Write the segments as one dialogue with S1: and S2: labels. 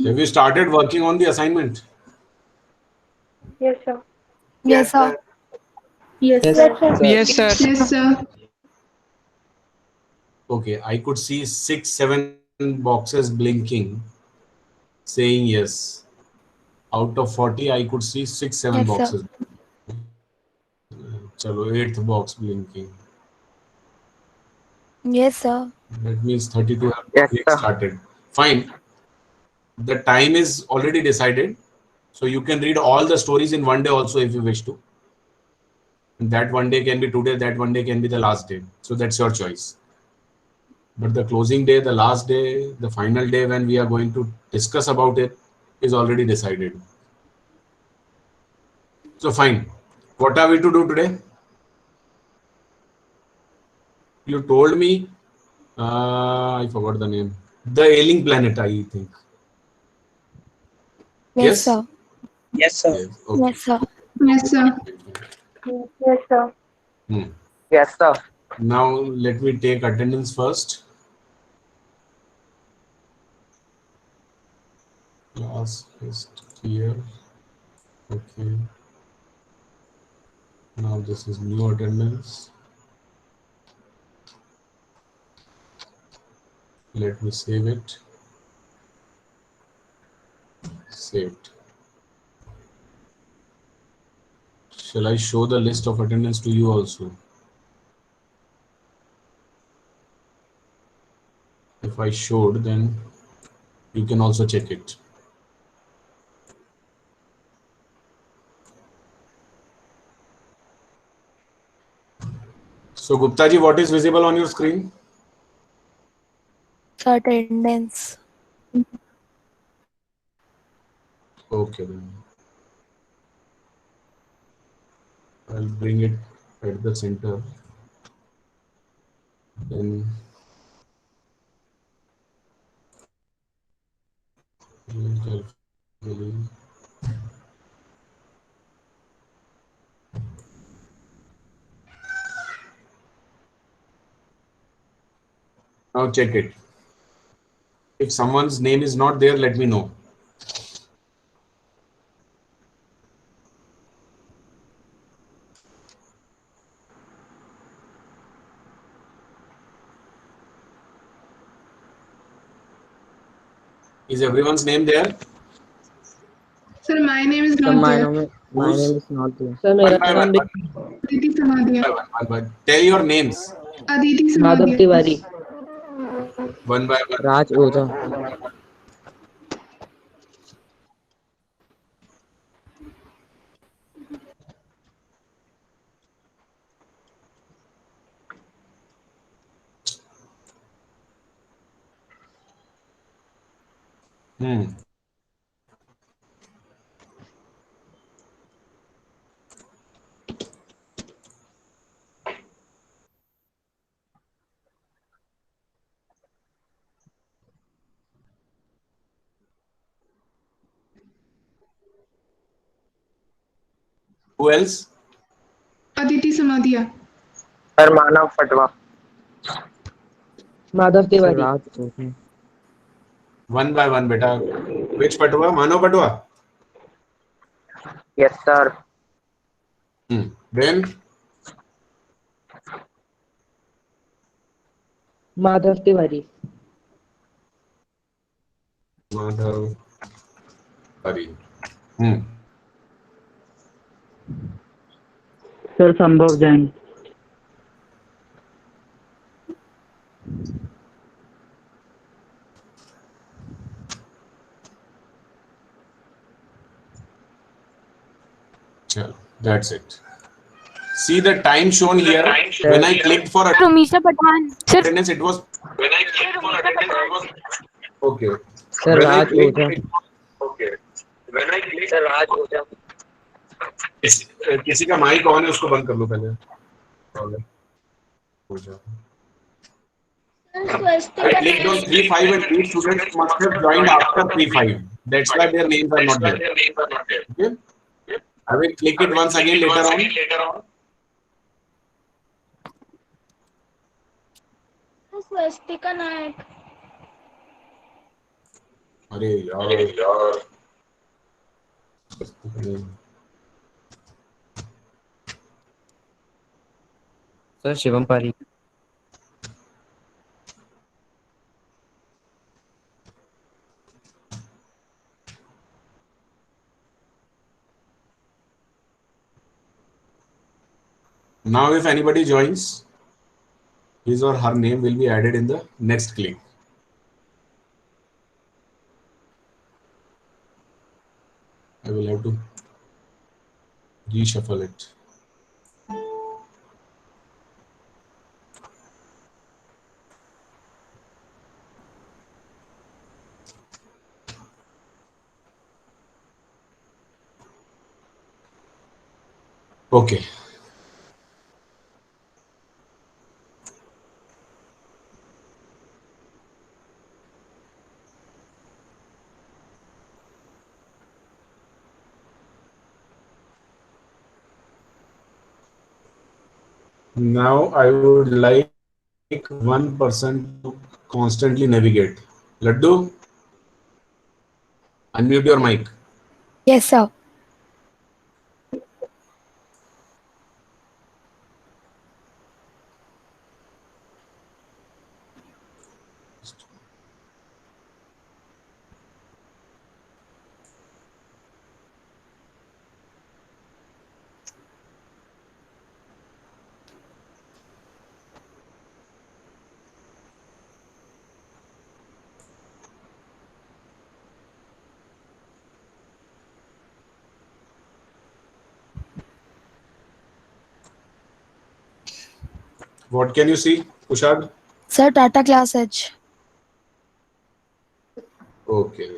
S1: Have you started working on the assignment?
S2: Yes, sir.
S3: Yes, sir.
S4: Yes,
S2: Yes, sir.
S4: sir.
S5: Yes, sir.
S6: Yes, sir.
S1: Okay, I could see 6-7 boxes blinking saying yes. Out of 40, I could see 6-7
S3: Yes, sir.
S1: boxes. Chalo, eighth box blinking.
S3: Yes, sir.
S1: That means 32 have
S4: Yes,
S1: already
S4: sir.
S1: started. Fine. The time is already decided. So you can read all the stories in one day also if you wish to. That one day can be today, that one day can be the last day. So that's your choice. But the closing day, the last day, the final day when we are going to discuss about it is already decided. So fine. What are we to do today? You told me, I forgot the name. The Ailing Planet, I think.
S3: Yes,
S1: Yes?
S3: sir.
S4: Yes, sir.
S1: Yes. Okay.
S3: Yes, sir.
S6: Yes, sir.
S2: Yes, sir.
S1: Hmm.
S4: Yes, sir.
S1: Now let me take attendance first. Class is here. Okay. Now this is new attendance. Let me save it. Saved. Shall I show the list of attendance to you also? If I showed, then you can also check it. So Gupta ji, what is visible on your screen?
S3: So attendance.
S1: Okay, then I'll bring it at the center. Then now check it. If someone's name is not there, let me know. Is everyone's name there?
S6: Sir, my name is
S4: Sir,
S6: not there.
S4: my
S1: Who's
S4: name is not there.
S7: Sir
S1: one
S7: मेरा
S1: by one,
S7: नाम भी
S6: Aditi Samadia.
S1: one by one. Tell your names
S6: Aditi
S7: Madhav
S6: Samadia.
S7: Tiwari
S1: one by one.
S4: Raj Oza.
S1: Hmm. Who else?
S6: Aditi Samadia.
S4: Sir, Manav Patwa.
S7: Madhav
S4: Sir,
S7: Tiwari
S4: Raj Oza.
S1: One by one, beta. Which Patwa? Mano Patwa.
S4: Yes, sir.
S1: Then
S7: Madhav Tiwari
S1: Madhav Hari. Hmm.
S7: Sir संभव Jain
S1: Chalo, that's it. See the time shown here. When
S4: Sir,
S1: I clicked for
S3: Rumisha Pathan. Sir,
S1: attendance, it was okay.
S4: Sir,
S1: When I
S4: Raj
S1: clicked,
S4: Oza. Sir, Raj Oza.
S1: किसी का mic on है उसको बंद कर लो पहले. हो जाए. I clicked on 3-5 and 8 students must have joined after 3-5. That's why their names are not there. Okay. I will click it once again later on.
S2: Swastika Nayak.
S1: अरे यार
S5: सर शिवम पारी.
S1: Now, if anybody joins, his or her name will be added in the next click. I will have to reshuffle it. Okay. Now I would like one person to constantly navigate. Laddu, unmute your mic.
S3: Yes, sir.
S1: What can you see, Kushag?
S3: Sir, Tata Class Edge.
S1: Okay.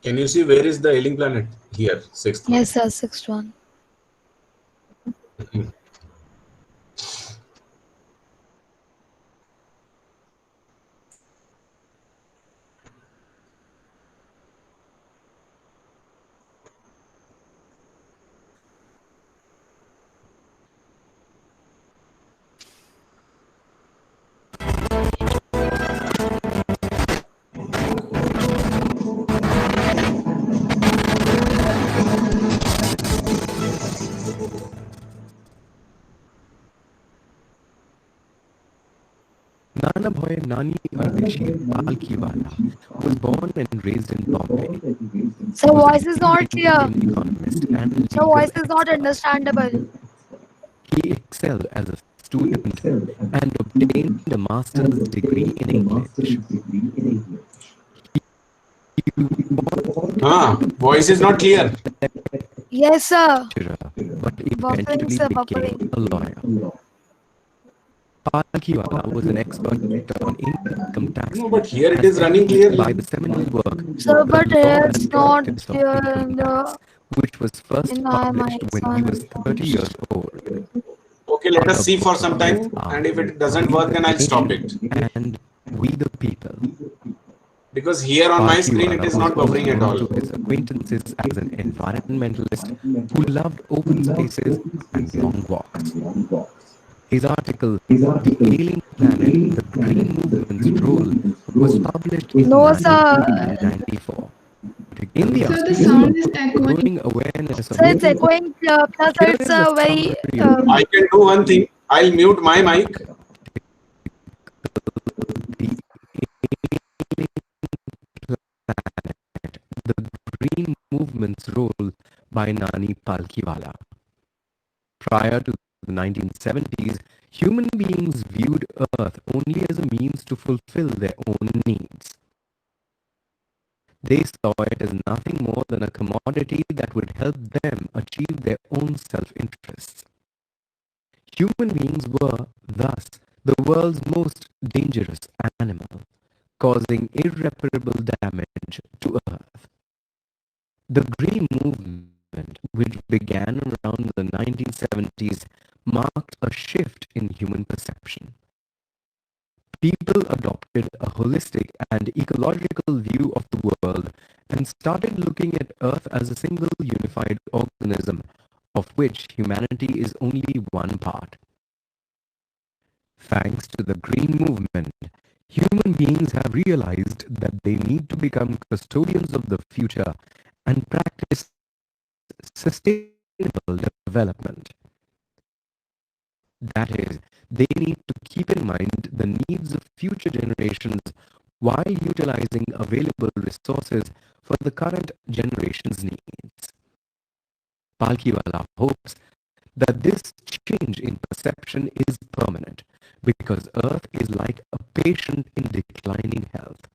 S1: Can you see where is the ailing planet? Here, sixth one.
S3: Yes, sir. Sixth one.
S8: Nana Bhoy Nani Ardeshir Palkiwala was born and raised in Bombay.
S3: Sir, voice is not
S8: He
S3: clear.
S8: became an economist and a
S3: Sir,
S8: legal
S3: voice is not
S8: expert.
S3: understandable.
S8: He excelled as a student and obtained a master's degree in English.
S1: Voice is not clear.
S3: Yes, sir.
S8: But
S3: Buffering,
S8: eventually
S3: sir,
S8: became
S3: buffering.
S8: a lawyer. Palkiwala was an expert on income tax
S1: No, but here it
S8: as
S1: is running
S8: evidenced by
S1: clearly.
S8: the seminal work,
S3: Sir, but
S8: The Law
S3: it's
S8: and
S3: not
S8: Practice of
S3: clear
S8: Income
S3: in the
S8: Tax, which was first
S3: in my
S8: published
S3: mics
S8: when he was
S3: on.
S8: 30 years old.
S1: Okay, let us
S8: Other
S1: see for some
S8: books of his
S1: time.
S8: are
S1: And if it doesn't work, then I'll stop it.
S8: and We the People.
S1: Because here on my screen, it
S8: Palkiwala
S1: is
S8: was
S1: not
S8: also
S1: buffering at
S8: known
S1: all.
S8: to his acquaintances as an environmentalist who loved open spaces and long walks. His article, The Ailing Planet, The Green Movement's Role, was published in
S3: No, sir.
S8: 1994. In the
S6: Sir, the
S8: article,
S6: sound is echoing.
S8: growing awareness of
S3: Sir, it's echoing. Plus,
S8: Here
S3: it's
S8: is a
S3: very.
S8: summary of
S1: I can do one thing. I'll mute my mic.
S8: the Green Movement's Role by Nani Palkiwala. Prior to the 1970s, human beings viewed Earth only as a means to fulfill their own needs. They saw it as nothing more than a commodity that would help them achieve their own self-interests. Human beings were, thus, the world's most dangerous animal, causing irreparable damage to Earth. The Green Movement, which began around the 1970s, marked a shift in human perception. People adopted a holistic and ecological view of the world and started looking at Earth as a single unified organism, of which humanity is only one part. Thanks to the Green Movement, human beings have realized that they need to become custodians of the future and practice sustainable development. That is, they need to keep in mind the needs of future generations while utilizing available resources for the current generation's needs. Palkiwala hopes that this change in perception is permanent because Earth is like a patient in declining health.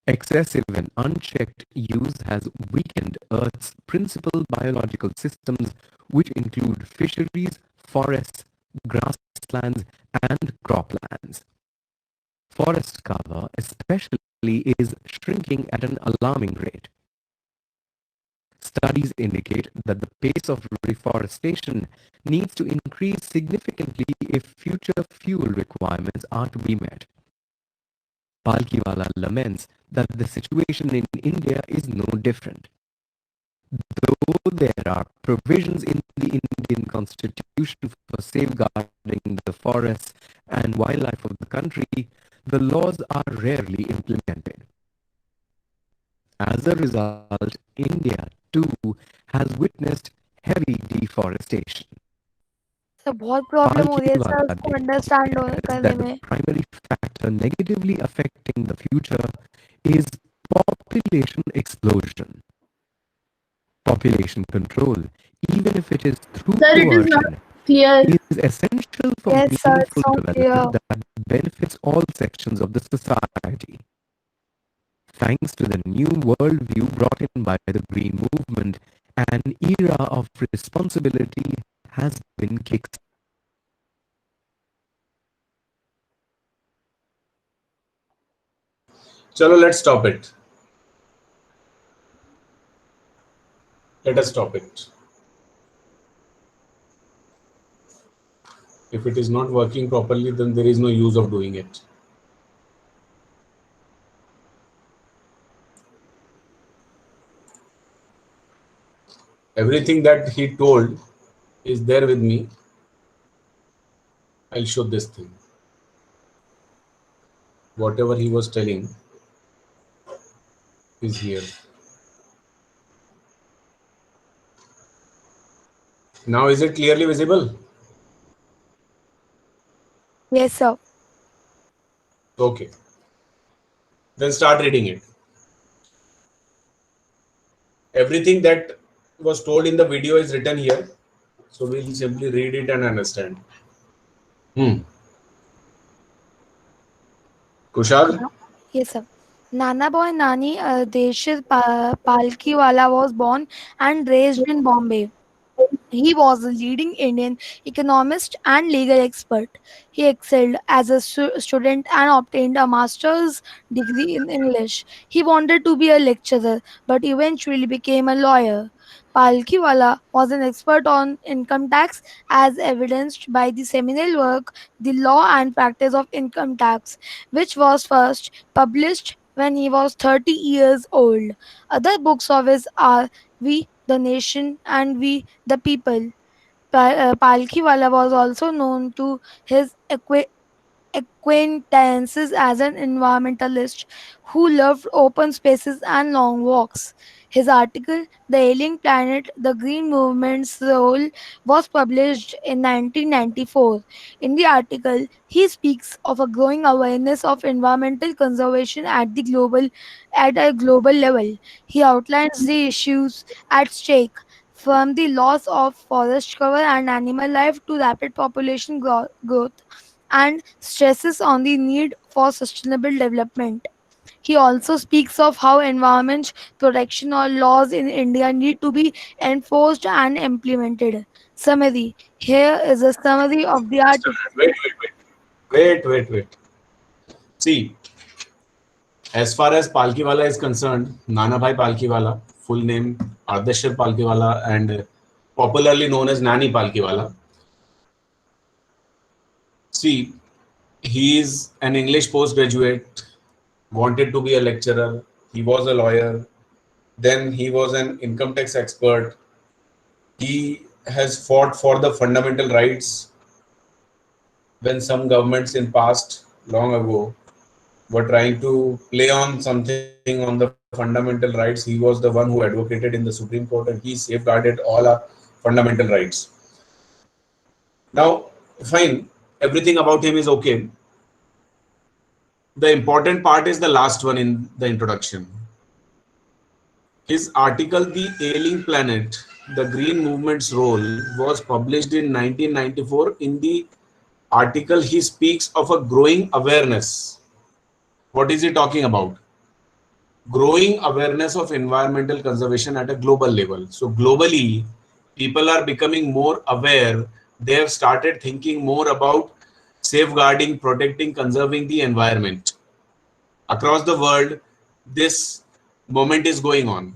S8: Excessive and unchecked use has weakened Earth's principal biological systems, which include fisheries, forests, grasslands, and croplands. Forest cover, especially, is shrinking at an alarming rate. Studies indicate that the pace of reforestation needs to increase significantly if future fuel requirements are to be met. Palkiwala laments that the situation in India is no different. Though there are provisions in the Indian Constitution for safeguarding the forests and wildlife of the country, the laws are rarely implemented. As a result, India too has witnessed heavy deforestation.
S3: Sir बहुत problem हो रही है sir
S8: Palkiwala
S3: उसको understand
S8: declares
S3: करने
S8: that the
S3: में.
S8: primary factor negatively affecting the future is population explosion. Population control, even if it is through
S6: Sir, it is not
S8: coercion,
S6: clear.
S8: is essential for
S3: Yes, sir, it's
S8: meaningful
S3: not clear.
S8: development that benefits all sections of the society. Thanks to the new worldview brought in by the Green Movement, an era of responsibility has been kickstarted.
S1: Chalo, let's stop it. Let us stop it. If it is not working properly, then there is no use of doing it. Everything that he told is there with me. I'll show this thing. Whatever he was telling is here. Now is it clearly visible?
S3: Yes, sir.
S1: Okay. Then start reading it. Everything that was told in the video is written here. So we'll simply read it and understand. Kushal?
S3: Yes, sir. Nana Boy Nani Deshit Palkiwala was born and raised in Bombay. He was a leading Indian economist and legal expert. He excelled as a student and obtained a master's degree in English. He wanted to be a lecturer but eventually became a lawyer. Palkiwala was an expert on income tax as evidenced by the seminal work The Law and Practice of Income Tax, which was first published when he was 30 years old. Other books of his are We, the Nation, and We, the People. Palkiwala was also known to his acquaintances as an environmentalist who loved open spaces and long walks. His article, The Alien Planet, The Green Movement's Role, was published in 1994. In the article, he speaks of a growing awareness of environmental conservation at a global level. He outlines the issues at stake: from the loss of forest cover and animal life to rapid population growth and stresses on the need for sustainable development. He also speaks of how environment protection or laws in India need to be enforced and implemented. Summary. Here is a summary of the article.
S1: Wait. See, as far as Palkiwala is concerned, Nana Bhai Palkiwala, full name Ardeshir Palkiwala and popularly known as Nani Palkiwala. See, he is an English postgraduate, wanted to be a lecturer, he was a lawyer, then he was an income tax expert. He has fought for the fundamental rights when some governments in past long ago were trying to play on something on the fundamental rights. He was the one who advocated in the Supreme Court and he safeguarded all our fundamental rights. Now, fine, everything about him is okay. The important part is the last one in the introduction. His article, The Ailing Planet, The Green Movement's Role, was published in 1994. In the article, he speaks of a growing awareness. What is he talking about? Growing awareness of environmental conservation at a global level. So globally, people are becoming more aware. They have started thinking more about safeguarding, protecting, conserving the environment. Across the world, this moment is going on.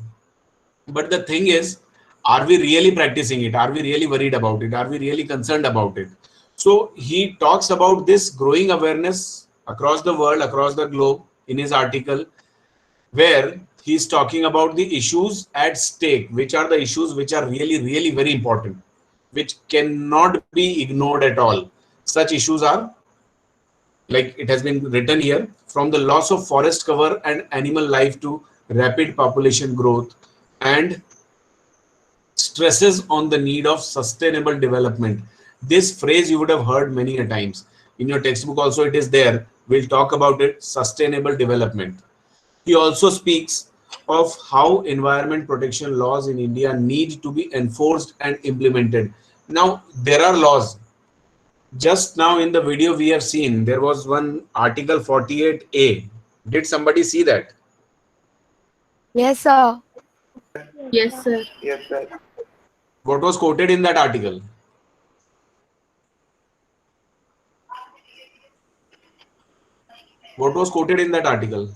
S1: But the thing is, are we really practicing it? Are we really worried about it? Are we really concerned about it? So he talks about this growing awareness across the world, across the globe in his article, where he's talking about the issues at stake, which are the issues which are really very important, which cannot be ignored at all. Such issues are, like it has been written here, from the loss of forest cover and animal life to rapid population growth and stresses on the need of sustainable development. This phrase you would have heard many a times. In your textbook also it is there. We'll talk about it, sustainable development. He also speaks of how environment protection laws in India need to be enforced and implemented. Now, there are laws. Just now in the video we have seen, there was one Article 48A. Did somebody see that?
S3: Yes, sir.
S2: Yes, sir.
S4: Yes, sir.
S1: What was quoted in that article? What was quoted in that article?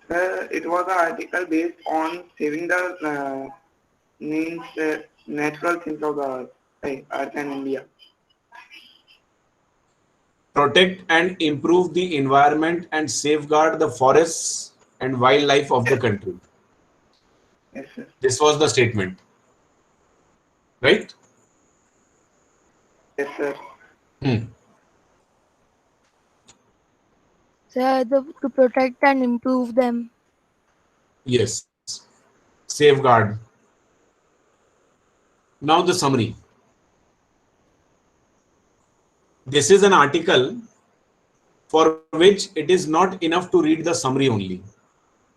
S9: It was an article based on saving the means natural things of the earth and India.
S1: Protect and improve the environment and safeguard the forests and wildlife of the country.
S9: Yes, sir.
S1: This was the statement, right?
S9: Yes, sir.
S3: Sir, to protect and improve them.
S1: Yes. Safeguard. Now the summary. This is an article for which it is not enough to read the summary only.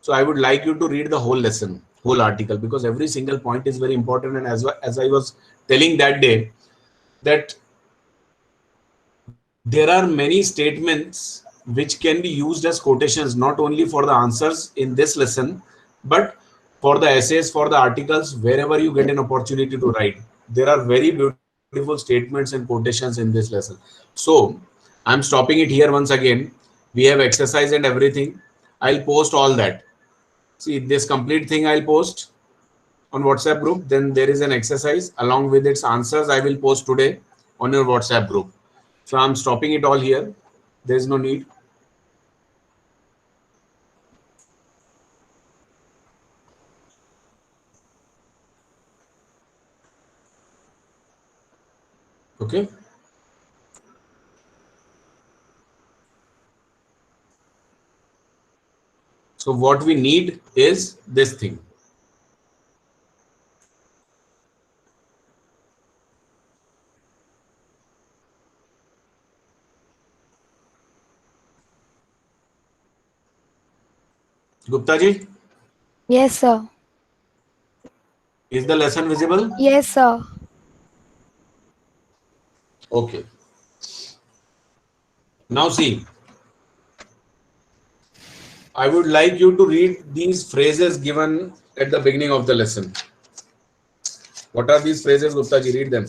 S1: So I would like you to read the whole lesson, whole article, because every single point is very important. And as I was telling that day, that there are many statements which can be used as quotations, not only for the answers in this lesson, but for the essays, for the articles, wherever you get an opportunity to write. There are very beautiful statements and quotations in this lesson. So I'm stopping it here once again. We have exercise and everything. I'll post all that. See, this complete thing I'll post on WhatsApp group. Then there is an exercise along with its answers I will post today on your WhatsApp group. So I'm stopping it all here. There is no need. Okay. So what we need is this thing. Gupta ji?
S3: Yes, sir.
S1: Is the lesson visible?
S3: Yes, sir.
S1: Okay. Now see, I would like you to read these phrases given at the beginning of the lesson. What are these phrases, Gupta ji? Read them.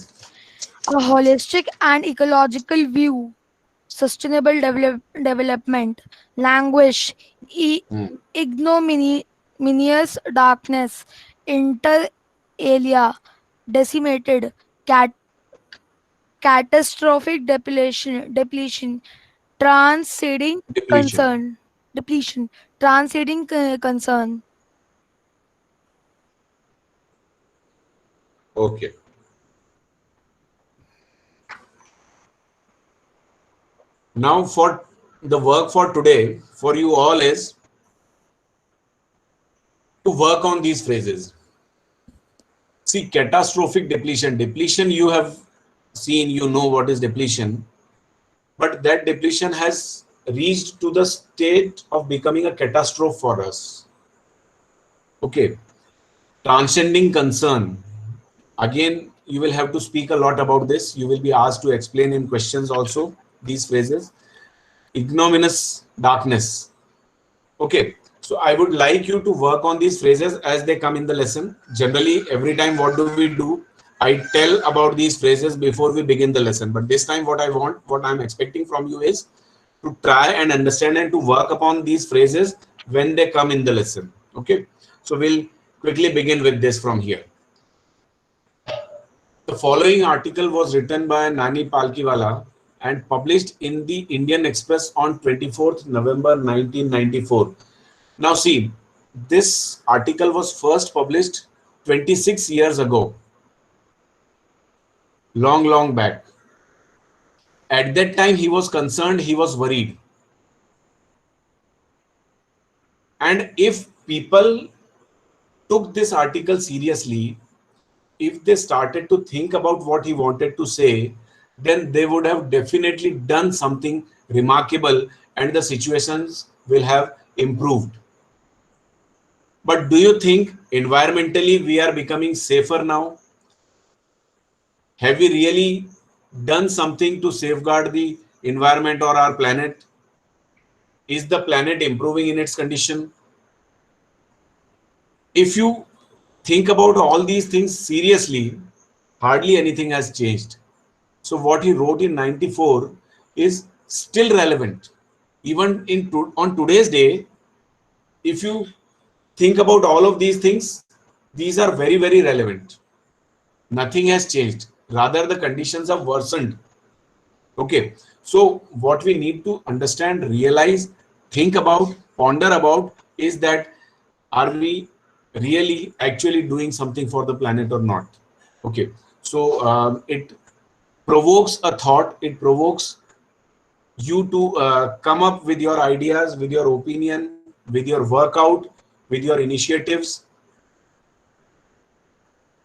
S3: A holistic and ecological view, sustainable development, languish,
S1: Hmm.
S3: ignominious darkness, inter alia, decimated, cat, catastrophic depletion, transcending
S1: Depletion.
S3: concern, depletion, transcending concern.
S1: Okay. Now for the work for today, for you all is to work on these phrases. See, catastrophic depletion. Depletion you have seen, you know what is depletion. But that depletion has reached to the state of becoming a catastrophe for us. Okay. Transcending concern. Again, you will have to speak a lot about this. You will be asked to explain in questions also these phrases. Ignominious darkness. Okay. So I would like you to work on these phrases as they come in the lesson. Generally, every time what do we do? I tell about these phrases before we begin the lesson. But this time what I want, what I'm expecting from you is to try and understand and to work upon these phrases when they come in the lesson. Okay. So we'll quickly begin with this from here. The following article was written by Nani Palkiwala and published in the Indian Express on 24th November 1994. Now see, this article was first published 26 years ago. Long back. At that time, he was concerned, he was worried. And if people took this article seriously, if they started to think about what he wanted to say, then they would have definitely done something remarkable and the situations will have improved. But do you think environmentally we are becoming safer now? Have we really done something to safeguard the environment or our planet? Is the planet improving in its condition? If you think about all these things seriously, hardly anything has changed. So what he wrote in 94 is still relevant. Even on today's day, if you think about all of these things, these are very, very relevant. Nothing has changed. Rather, the conditions have worsened. Okay. So what we need to understand, realize, think about, ponder about is that are we really actually doing something for the planet or not? Okay. So it provokes a thought. It provokes you to come up with your ideas, with your opinion, with your workout, with your initiatives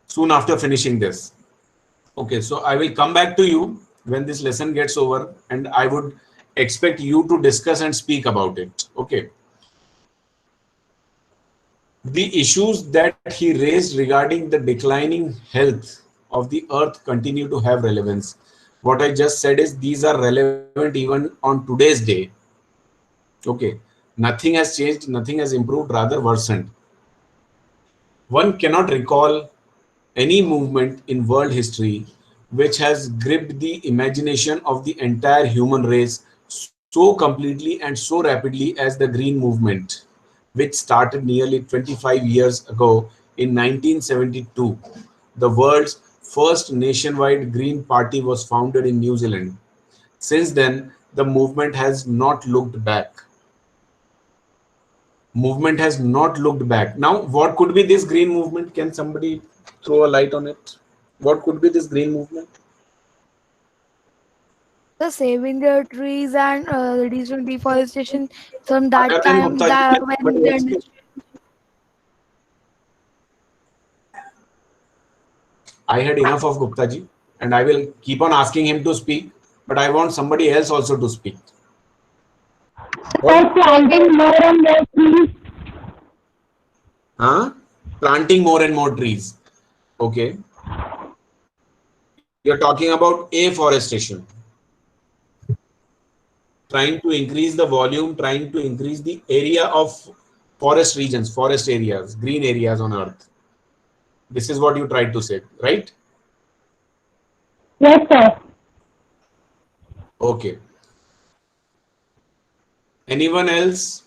S1: soon after finishing this. Okay, so I will come back to you when this lesson gets over and I would expect you to discuss and speak about it. Okay. The issues that he raised regarding the declining health of the earth continue to have relevance. What I just said is these are relevant even on today's day. Okay. Nothing has changed, nothing has improved, rather worsened. One cannot recall any movement in world history which has gripped the imagination of the entire human race so completely and so rapidly as the Green Movement, which started nearly 25 years ago in 1972. The world's first nationwide Green Party was founded in New Zealand. Since then, the movement has not looked back. Movement has not looked back. Now, what could be this green movement? Can somebody throw a light on it? What could be this green movement?
S3: The saving the trees and reducing deforestation from that
S1: Again,
S3: time
S1: Gupta
S3: that
S1: ji,
S3: when the
S1: I had enough of Gupta ji, and I will keep on asking him to speak, but I want somebody else also to speak.
S7: Sir, planting more and more trees.
S1: Huh? Planting more and more trees. Okay. You're talking about afforestation. Trying to increase the volume, trying to increase the area of forest regions, forest areas, green areas on earth. This is what you tried to say, right?
S7: Yes, sir.
S1: Okay. Anyone else?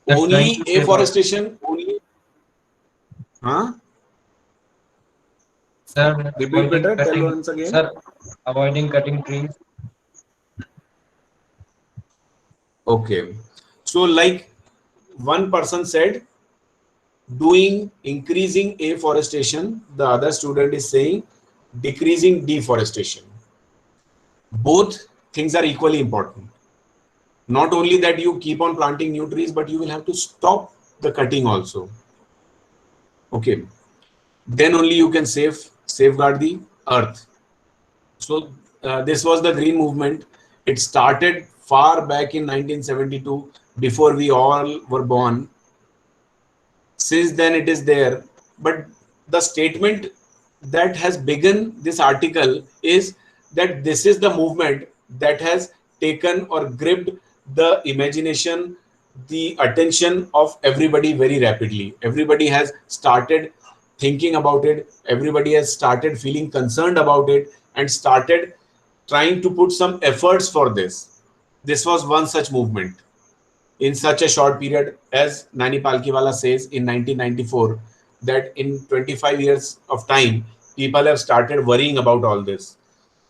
S5: They're trying
S1: Only
S5: to save our,
S1: afforestation? Only? Huh?
S5: sir,
S1: Repeat
S5: avoiding
S1: better. Tell
S5: cutting,
S1: once again.
S5: sir, avoiding cutting trees.
S1: Okay. So like one person said, doing increasing afforestation. The other student is saying decreasing deforestation. Both things are equally important. Not only that you keep on planting new trees, but you will have to stop the cutting also. Okay. Then only you can safeguard the earth. So this was the green movement. It started far back in 1972, before we all were born. Since then it is there, but the statement that has begun this article is that this is the movement that has taken or gripped the imagination, the attention of everybody very rapidly. Everybody has started thinking about it, everybody has started feeling concerned about it, and started trying to put some efforts for this. This was one such movement in such a short period. As Nani Palkiwala says in 1994, that in 25 years of time, people have started worrying about all this.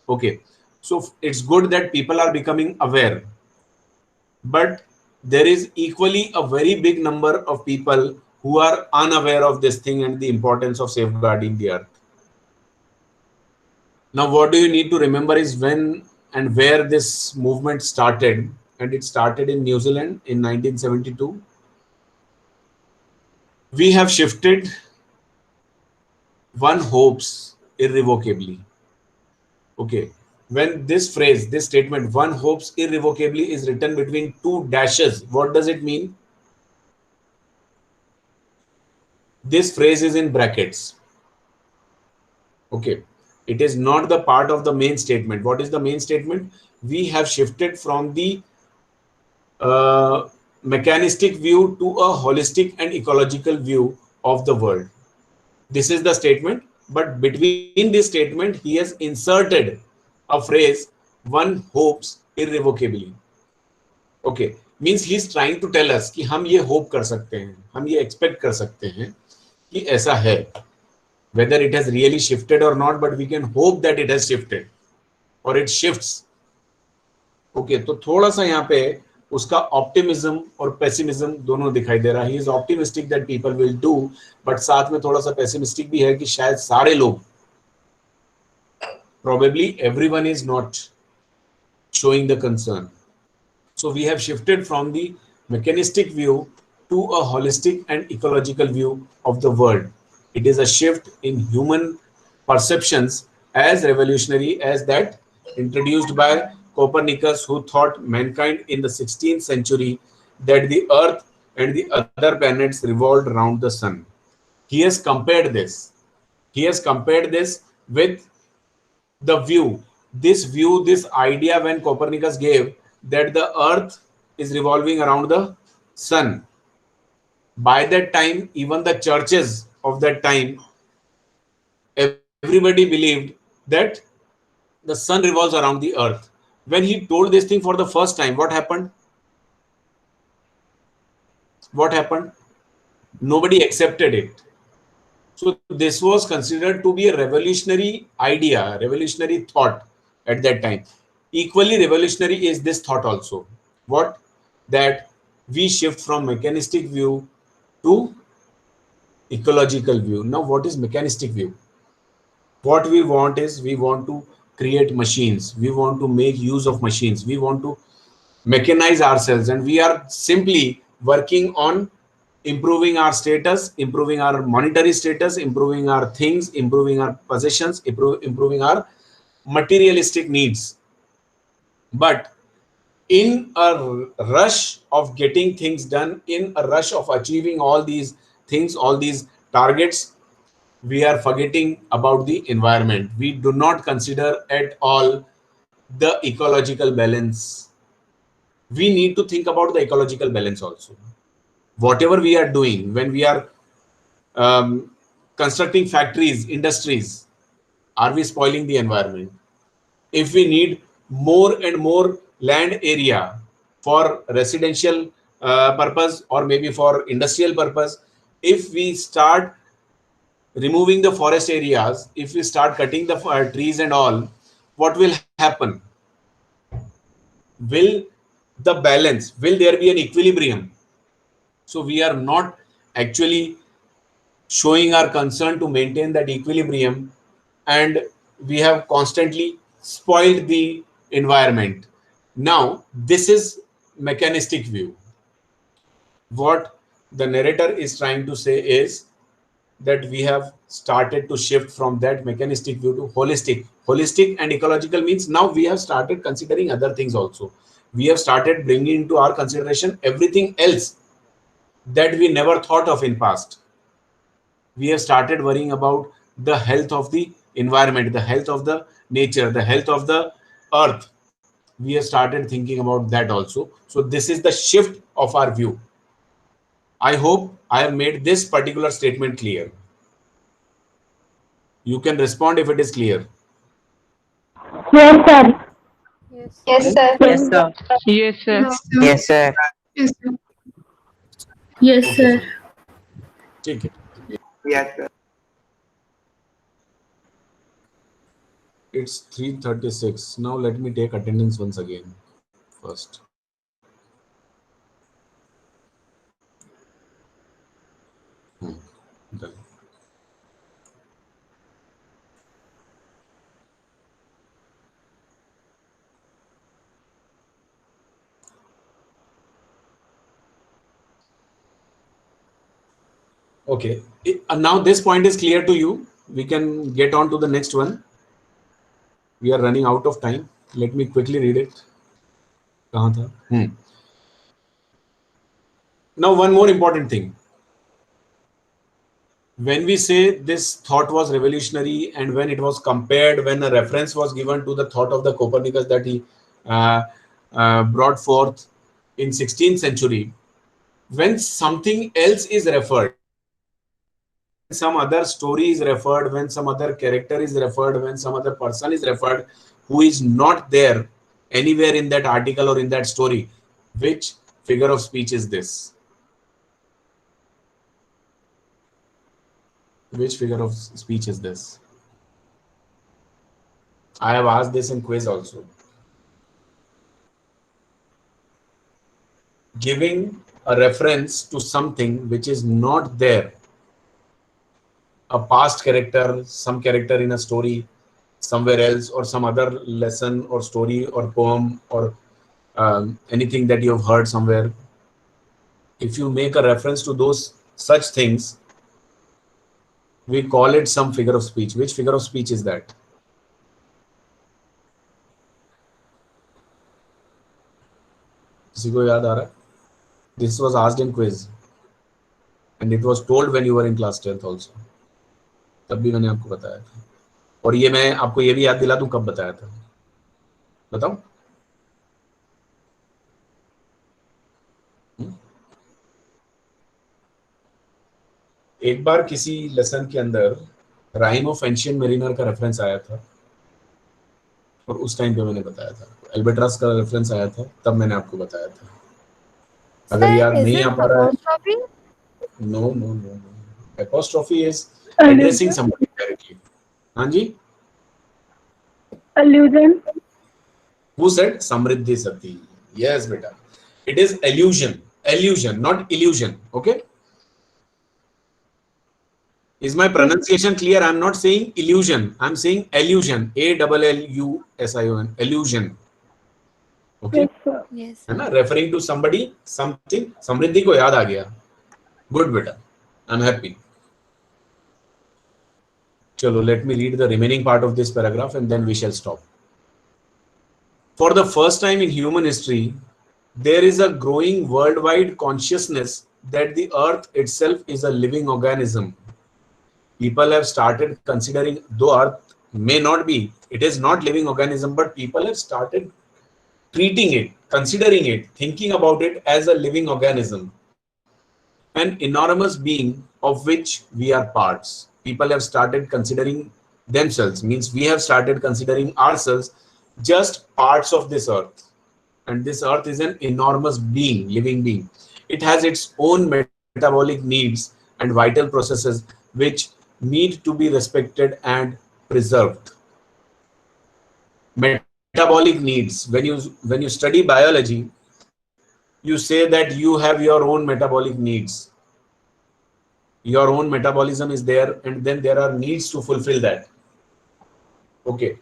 S1: Okay, so it's good that people are becoming aware, but there is equally a very big number of people who are unaware of this thing and the importance of safeguarding the earth. Now, what do you need to remember is when and where this movement started, and it started in New Zealand in 1972. We have shifted, one hopes, irrevocably. Okay. When this phrase, this statement, one hopes irrevocably, is written between two dashes, what does it mean? This phrase is in brackets. Okay. It is not the part of the main statement. What is the main statement? We have shifted from the mechanistic view to a holistic and ecological view of the world. This is the statement, but between this statement, he has inserted a phrase, one hopes irrevocably. Okay, means he is trying to tell us कि हम ये hope कर सकते हैं, हम ये expect कर सकते हैं कि ऐसा है. Whether it has really shifted or not, but we can hope that it has shifted or it shifts. Okay, तो थोड़ा सा यहाँ पे उसका ऑप्टिमिज्म और पेसिमिज्म दोनों दिखाई दे रहा है. He is optimistic that people will do, but साथ में थोड़ा सा पेसिमिस्टिक भी है कि शायद सारे लोग, probably everyone is not showing the concern. So we have shifted from the mechanistic view to a holistic and ecological view of the world. It is a shift in human perceptions as revolutionary as that introduced by Copernicus, who thought mankind in the 16th century that the earth and the other planets revolved around the sun. He has compared this. He has compared this with the view, this idea when Copernicus gave that the earth is revolving around the sun. By that time, even the churches of that time, everybody believed that the sun revolves around the earth. When he told this thing for the first time, what happened? What happened? Nobody accepted it. So this was considered to be a revolutionary idea, revolutionary thought at that time. Equally revolutionary is this thought also. What? That we shift from mechanistic view to ecological view. Now, what is mechanistic view? What we want is, we want to create machines. We want to make use of machines. We want to mechanize ourselves, and we are simply working on improving our status, improving our monetary status, improving our things, improving our possessions, improving our materialistic needs. But in a rush of getting things done, in a rush of achieving all these things, all these targets, we are forgetting about the environment. We do not consider at all the ecological balance. We need to think about the ecological balance also. Whatever we are doing, when we are constructing factories, industries, are we spoiling the environment? If we need more and more land area for residential purpose or maybe for industrial purpose, if we start removing the forest areas, if we start cutting the trees and all, what will happen? Will the balance, will there be an equilibrium? So we are not actually showing our concern to maintain that equilibrium, and we have constantly spoiled the environment. Now, this is mechanistic view. What the narrator is trying to say is that we have started to shift from that mechanistic view to holistic. Holistic and ecological means now we have started considering other things also. We have started bringing into our consideration everything else that we never thought of in past. We have started worrying about the health of the environment, the health of the nature, the health of the earth. We have started thinking about that also. So this is the shift of our view. I hope I have made this particular statement clear. You can respond if it is clear.
S7: Yes, sir.
S3: Yes, sir.
S4: Yes, sir.
S7: Yes, sir.
S9: Yes, sir.
S4: Yes, sir.
S6: Yes, sir.
S2: Yes,
S1: Okay,
S2: sir.
S1: take it.
S9: Yes, sir.
S1: It's 3:36. Now let me take attendance once again first. Done. Okay. Now this point is clear to you. We can get on to the next one. We are running out of time. Let me quickly read it. कहाँ था? Now one more important thing. When we say this thought was revolutionary, and when it was compared, when a reference was given to the thought of the Copernicus that he brought forth in 16th century, when something else is referred, some other story is referred, when some other character is referred, when some other person is referred who is not there anywhere in that article or in that story, which figure of speech is this? Which figure of speech is this? I have asked this in quiz also. Giving a reference to something which is not there, a past character, some character in a story somewhere else, or some other lesson or story or poem or anything that you have heard somewhere. If you make a reference to those such things, we call it some figure of speech. Which figure of speech is that? किसी को याद आ रहा है? This was asked in quiz, and it was told when you were in class 10th also. तब भी मैंने आपको बताया था, और ये मैं आपको ये भी याद दिला दूं कब बताया था, बताओ? एक बार किसी लेसन के अंदर राइम ऑफ एंशिएंट मेरिनर का रेफरेंस आया था, और उस टाइम पे मैंने बताया था. एल्बेट्रस का रेफरेंस आया था, तब मैंने आपको बताया था. अगर याद नहीं आ पा रहा है, no. Apostrophe is addressing somebody directly. हाँ जी?
S7: Allusion.
S1: Who said Samriddhi Sati? Yes, beta. It is allusion. Allusion, not illusion. Okay? Is my pronunciation clear? I'm not saying illusion. I'm saying allusion. A-L-L-U-S-I-O-N. Allusion. Okay?
S7: Yes, sir.
S3: Yes.
S1: है ना? Referring to somebody, something. समृद्धि को याद आ गया. Good, beta. I'm happy. Chalo, let me read the remaining part of this paragraph and then we shall stop. For the first time in human history, there is a growing worldwide consciousness that the earth itself is a living organism. People have started considering, though earth may not be, it is not living organism, but people have started treating it, considering it, thinking about it as a living organism, an enormous being of which we are parts. People have started considering themselves, means we have started considering ourselves just parts of this earth. And this earth is an enormous being, living being. It has its own metabolic needs and vital processes which need to be respected and preserved. Metabolic needs. When you study biology, you say that you have your own metabolic needs. Your own metabolism is there, and then there are needs to fulfill that. Okay.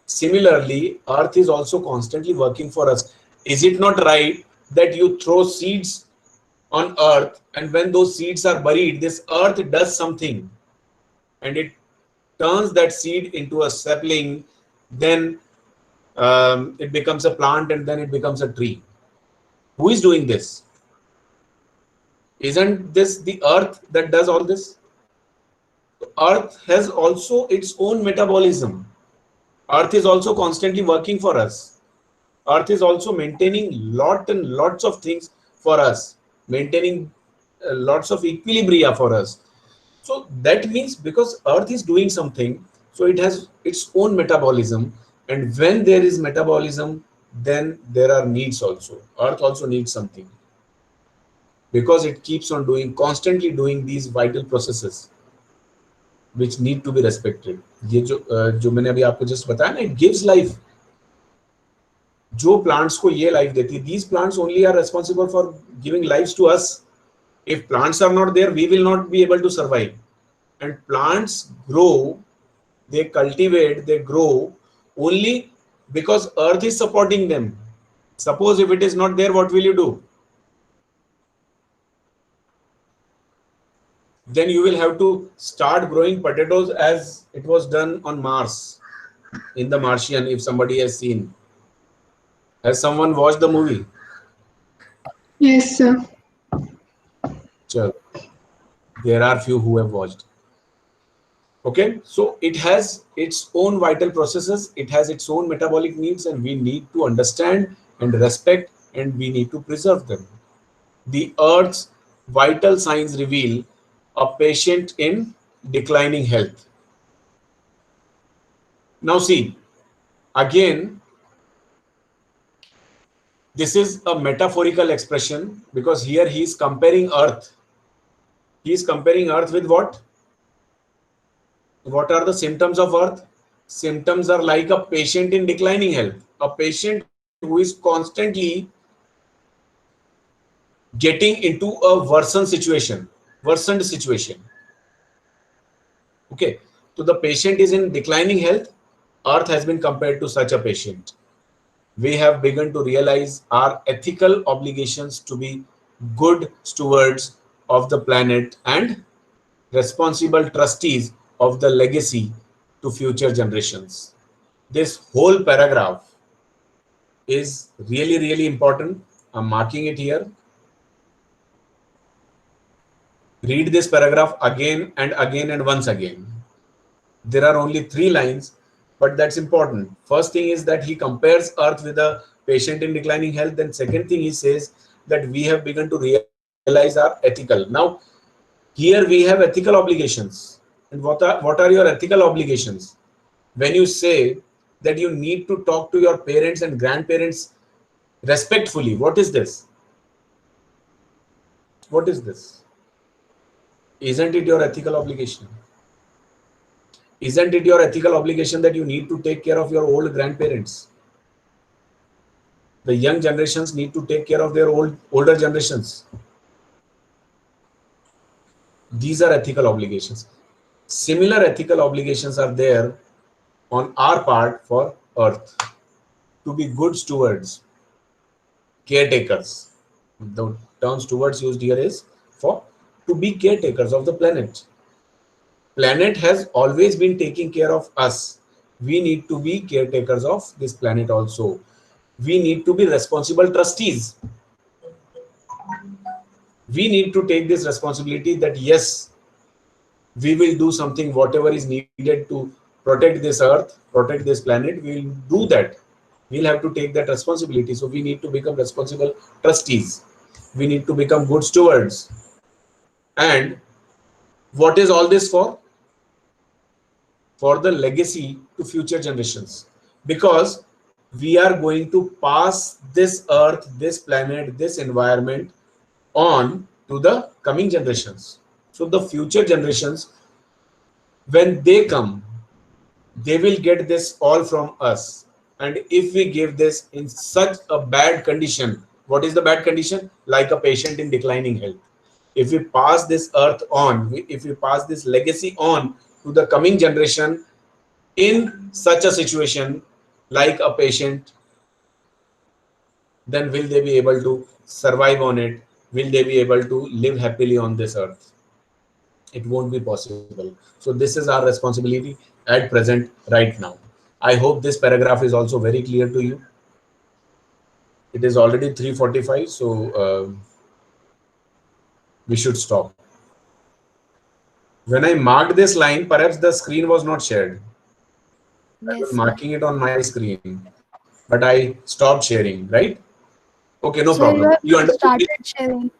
S1: Similarly, earth is also constantly working for us. Is it not right that you throw seeds on earth, and when those seeds are buried, this earth does something and it turns that seed into a sapling, then it becomes a plant, and then it becomes a tree. Who is doing this? Isn't this the earth that does all this? Earth has also its own metabolism. Earth is also constantly working for us. Earth is also maintaining lots and lots of things for us, maintaining lots of equilibria for us. So that means because earth is doing something, so it has its own metabolism. And when there is metabolism, then there are needs also. Earth also needs something, because it keeps on doing, constantly doing these vital processes which need to be respected. ये जो मैंने अभी आपको just बताया ना, it gives life. जो plants को ये life देती, these plants only are responsible for giving lives to us. If plants are not there, we will not be able to survive. And plants grow, they cultivate, they grow only because earth is supporting them. Suppose if it is not there, what will you do? Then you will have to start growing potatoes as it was done on Mars, in The Martian, if somebody has seen. Has someone watched the movie?
S6: Yes, sir.
S1: Sure. There are few who have watched. Okay, so it has its own vital processes, it has its own metabolic needs, and we need to understand and respect, and we need to preserve them. The earth's vital signs reveal a patient in declining health. Now see, again, this is a metaphorical expression, because here he is comparing earth. He is comparing earth with what? What are the symptoms of earth? Symptoms are like a patient in declining health, a patient who is constantly getting into a worsened situation. Okay, so the patient is in declining health. Earth has been compared to such a patient. We have begun to realize our ethical obligations to be good stewards of the planet and responsible trustees of the legacy to future generations. This whole paragraph is really, really important. I'm marking it here. Read this paragraph again and again and once again. There are only 3 lines, but that's important. First thing is that he compares earth with a patient in declining health. Then second thing, he says that we have begun to realize our ethical. Now, here we have ethical obligations. And what are your ethical obligations? When you say that you need to talk to your parents and grandparents respectfully, what is this? What is this? Isn't it your ethical obligation? Isn't it your ethical obligation that you need to take care of your old grandparents? The young generations need to take care of their older generations. These are ethical obligations. Similar ethical obligations are there on our part for earth, to be good stewards, caretakers. The term stewards used here is for to be caretakers of the planet. Planet has always been taking care of us. We need to be caretakers of this planet also. We need to be responsible trustees. we need to take this responsibility that yes, we will do something, whatever is needed to protect this earth, protect this planet, we will do that. We'll have to take that responsibility. So we need to become responsible trustees. We need to become good stewards. And what is all this for? For the legacy to future generations. Because we are going to pass this earth, this planet, this environment on to the coming generations. So the future generations, when they come, they will get this all from us. And if we give this in such a bad condition, what is the bad condition? Like a patient in declining health. If we pass this earth on, if we pass this legacy on to the coming generation in such a situation, like a patient, then will they be able to survive on it? Will they be able to live happily on this earth? It won't be possible. So this is our responsibility at present right now. I hope this paragraph is also very clear to you. It is already 3:45, so we should stop. When I marked this line, perhaps the screen was not shared. I was
S3: Yes, sir.
S1: marking it on my screen, but I stopped sharing, right? Okay, no
S3: So
S1: problem.
S3: you
S1: You
S3: have
S1: understood
S3: started
S1: it?
S3: sharing.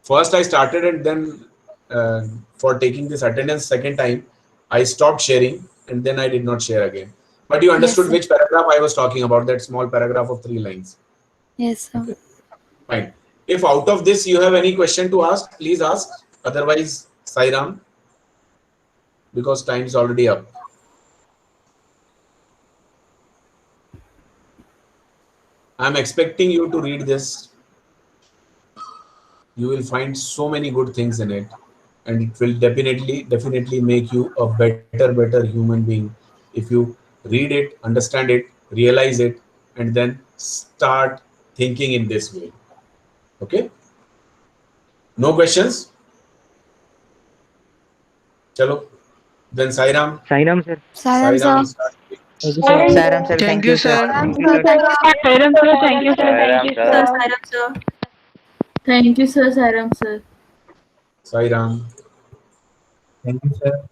S1: First I started, and then for taking this attendance second time, I stopped sharing, and then I did not share again. But you understood
S3: sir.
S1: which paragraph I was talking about, that small paragraph of 3 lines.
S3: Yes, sir.
S1: Fine. If out of this you have any question to ask, please ask. Otherwise, Sairam, because time is already up. I'm expecting you to read this. You will find so many good things in it, and it will definitely make you a better human being if you read it, understand it, realize it, and then start thinking in this way. Okay? No questions? Chalo. Then Sairam.
S4: Sairam sir.
S3: Saram,
S1: Sairam,
S3: sir.
S1: start.
S4: Sairam sir. Thank you sir.
S3: Saram,
S4: Thank you
S3: sir.
S4: sir.
S7: Sairam sir, thank you sir. Thank you
S2: Sir,
S7: sir.
S2: Sairam sir.
S7: Thank you sir, Sairam sir.
S1: Sairam.
S5: Thank you, sir.